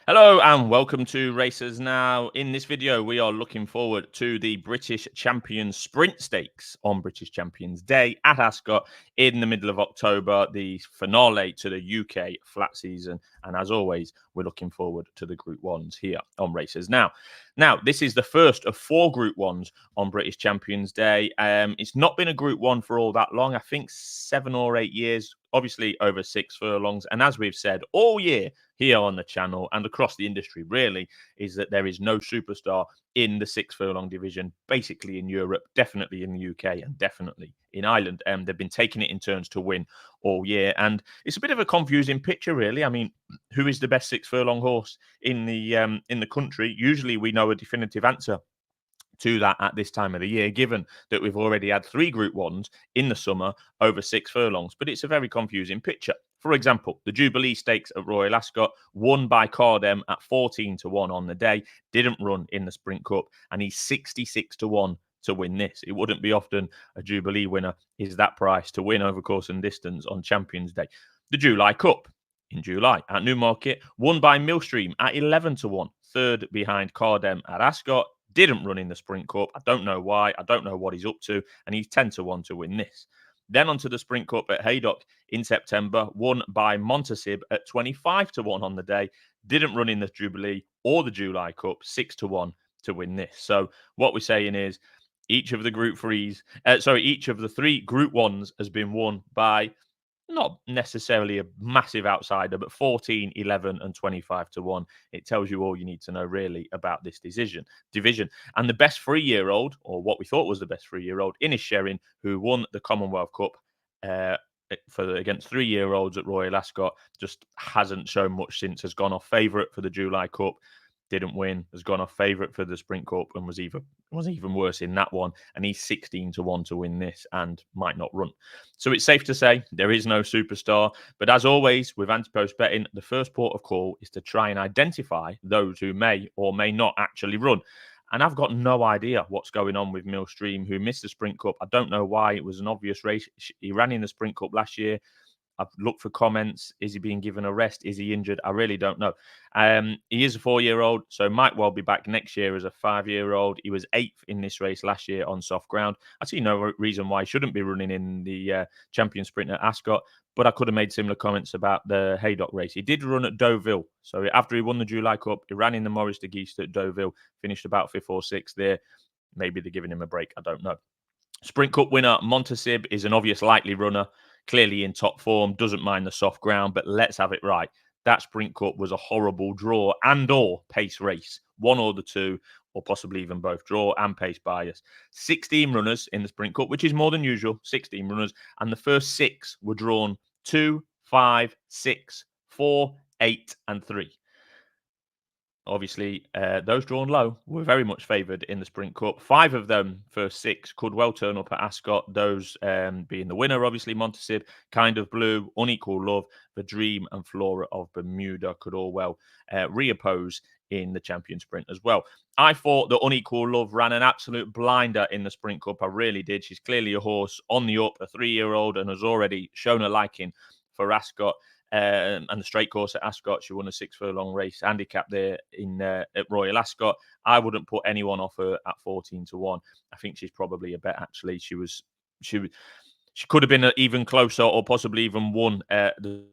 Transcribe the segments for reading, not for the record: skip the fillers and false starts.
Hello and welcome to Racers Now. In this video, we are looking forward to the British Champions Sprint Stakes on British Champions Day at Ascot in the middle of October, the finale to the UK flat season. And as always, we're looking forward to the Group 1s here on Racers Now. Now, this is the first of 4 Group 1s on British Champions Day. It's not been a Group 1 for all that long, I think 7 or 8 years, obviously over 6 furlongs. And as we've said all year, here on the channel and across the industry really, is that there is no superstar in the 6 furlong division, basically in Europe, definitely in the UK and definitely in Ireland. They've been taking it in turns to win all year. And it's a bit of a confusing picture, really. I mean, who is the best 6 furlong horse in the country? Usually we know a definitive answer to that at this time of the year, given that we've already had 3 Group 1s in the summer over 6 furlongs. But it's a very confusing picture. For example, the Jubilee Stakes at Royal Ascot, won by Cardem at 14-1 on the day, didn't run in the Sprint Cup, and he's 66-1 to win this. It wouldn't be often a Jubilee winner is that price to win over course and distance on Champions Day. The July Cup in July at Newmarket, won by Millstream at 11-1, third behind Cardem at Ascot. Didn't run in the Sprint Cup. I don't know why. I don't know what he's up to. And he's 10-1 to win this. Then onto the Sprint Cup at Haydock in September, won by Montasib at 25-1 on the day. Didn't run in the Jubilee or the July Cup, 6-1 to win this. So what we're saying is each of the each of the 3 Group 1s has been won by not necessarily a massive outsider, but 14, 11, and 25-1. It tells you all you need to know, really, about this division. And the best 3-year-old, or what we thought was the best 3-year-old, Inisherin, who won the Commonwealth Cup against 3-year-olds at Royal Ascot, just hasn't shown much since. Has gone off favourite for the July Cup, didn't win, has gone off favourite for the Sprint Cup, and was even worse in that one. And he's 16-1 to win this and might not run. So it's safe to say there is no superstar. But as always, with anti-post betting, the first port of call is to try and identify those who may or may not actually run. And I've got no idea what's going on with Millstream, who missed the Sprint Cup. I don't know why. It was an obvious race. He ran in the Sprint Cup last year. I've looked for comments. Is he being given a rest? Is he injured? I really don't know. He is a 4-year-old, so might well be back next year as a 5-year-old. He was 8th in this race last year on soft ground. I see no reason why he shouldn't be running in the Champion Sprint at Ascot, but I could have made similar comments about the Haydock race. He did run at Deauville. So after he won the July Cup, he ran in the Maurice de Guiche at Deauville, finished about 5th or 6th there. Maybe they're giving him a break. I don't know. Sprint Cup winner Montasib is an obvious likely runner, clearly in top form, doesn't mind the soft ground, but let's have it right. That Sprint Cup was a horrible draw and or pace race. One or the two, or possibly even both, draw and pace bias. 16 runners in the Sprint Cup, which is more than usual, 16 runners, and the first 6 were drawn 2, 5, 6, 4, 8, and 3. Obviously, those drawn low were very much favoured in the Sprint Cup. 5 of them, first 6, could well turn up at Ascot. Those being the winner, obviously, Montasib, Kind of Blue, Unequal Love, The Dream, and Flora of Bermuda could all well reoppose in the Champion Sprint as well. I thought that Unequal Love ran an absolute blinder in the Sprint Cup. I really did. She's clearly a horse on the up, a 3-year-old, and has already shown a liking for Ascot. And the straight course at Ascot, she won a 6 furlong race handicap there at Royal Ascot. I wouldn't put anyone off her at 14-1. I think she's probably a bet. Actually, she could have been even closer, or possibly even won the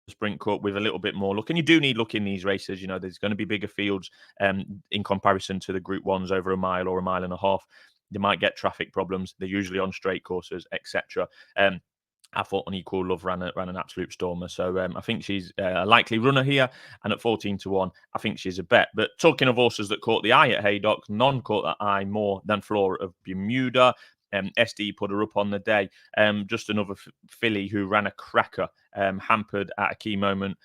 Sprint Cup with a little bit more luck. And you do need luck in these races. You know, there's going to be bigger fields in comparison to the Group 1s over a mile or a mile and a half. They might get traffic problems. They're usually on straight courses, etc. I thought Unequal Love ran an absolute stormer. So I think she's a likely runner here. And at 14-1, I think she's a bet. But talking of horses that caught the eye at Haydock, none caught the eye more than Flora of Bermuda. SD put her up on the day. Just another filly who ran a cracker, hampered at a key moment.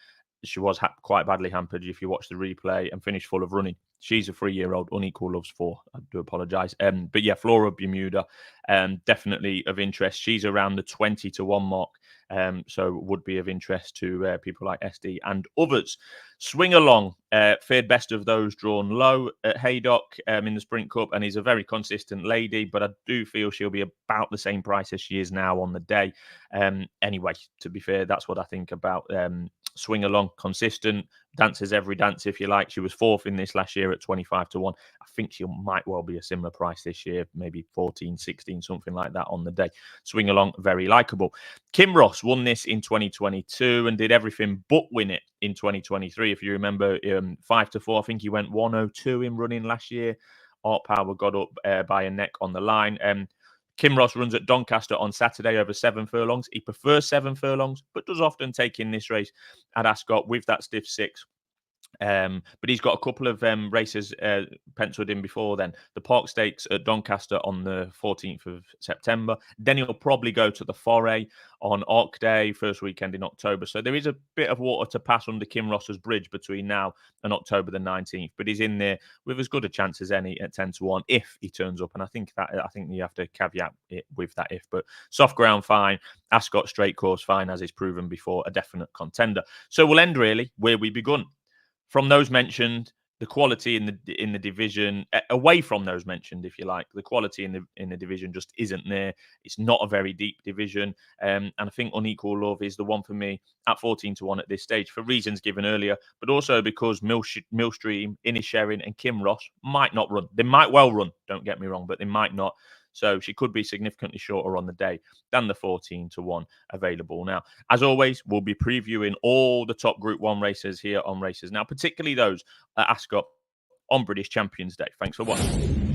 She was quite badly hampered if you watch the replay, and finished full of running. She's a 3-year-old. Unequal Love's 4. I do apologise. But yeah, Flora Bermuda, definitely of interest. She's around the 20-1 mark. So would be of interest to people like SD and others. Swing Along fared best of those drawn low at Haydock in the Sprint Cup, and is a very consistent lady, but I do feel she'll be about the same price as she is now on the day. Anyway, to be fair, that's what I think about Swing Along, consistent, dances every dance if you like. She was fourth in this last year at 25 to 1. I think she might well be a similar price this year, maybe 14, 16, something like that on the day. Swing Along, very likeable. Kim Ross won this in 2022 and did everything but win it in 2023. If you remember, 5 to 4, I think he went 102 in running last year. Art Power got up by a neck on the line. Kim Ross runs at Doncaster on Saturday over 7 furlongs. He prefers 7 furlongs, but does often take in this race at Ascot with that stiff 6. But he's got a couple of races penciled in before then. The Park Stakes at Doncaster on the 14th of September. Then he'll probably go to the Foray on Arc Day, first weekend in October. So there is a bit of water to pass under Kim Ross's bridge between now and October the 19th. But he's in there with as good a chance as any at 10 to 1 if he turns up. And I think you have to caveat it with that if. But soft ground, fine. Ascot straight course, fine, as is proven before, a definite contender. So we'll end really where we begun. From those mentioned, the quality in the division, away from those mentioned, if you like, the quality in the division just isn't there. It's not a very deep division, and I think Unequal Love is the one for me at 14 to 1 at this stage for reasons given earlier, but also because Millstream, Inisherin, and Kim Ross might not run. They might well run. Don't get me wrong, but they might not. So she could be significantly shorter on the day than the 14 to 1 available. Now, as always, we'll be previewing all the top Group 1 races here on Races Now, particularly those at Ascot on British Champions Day. Thanks for watching.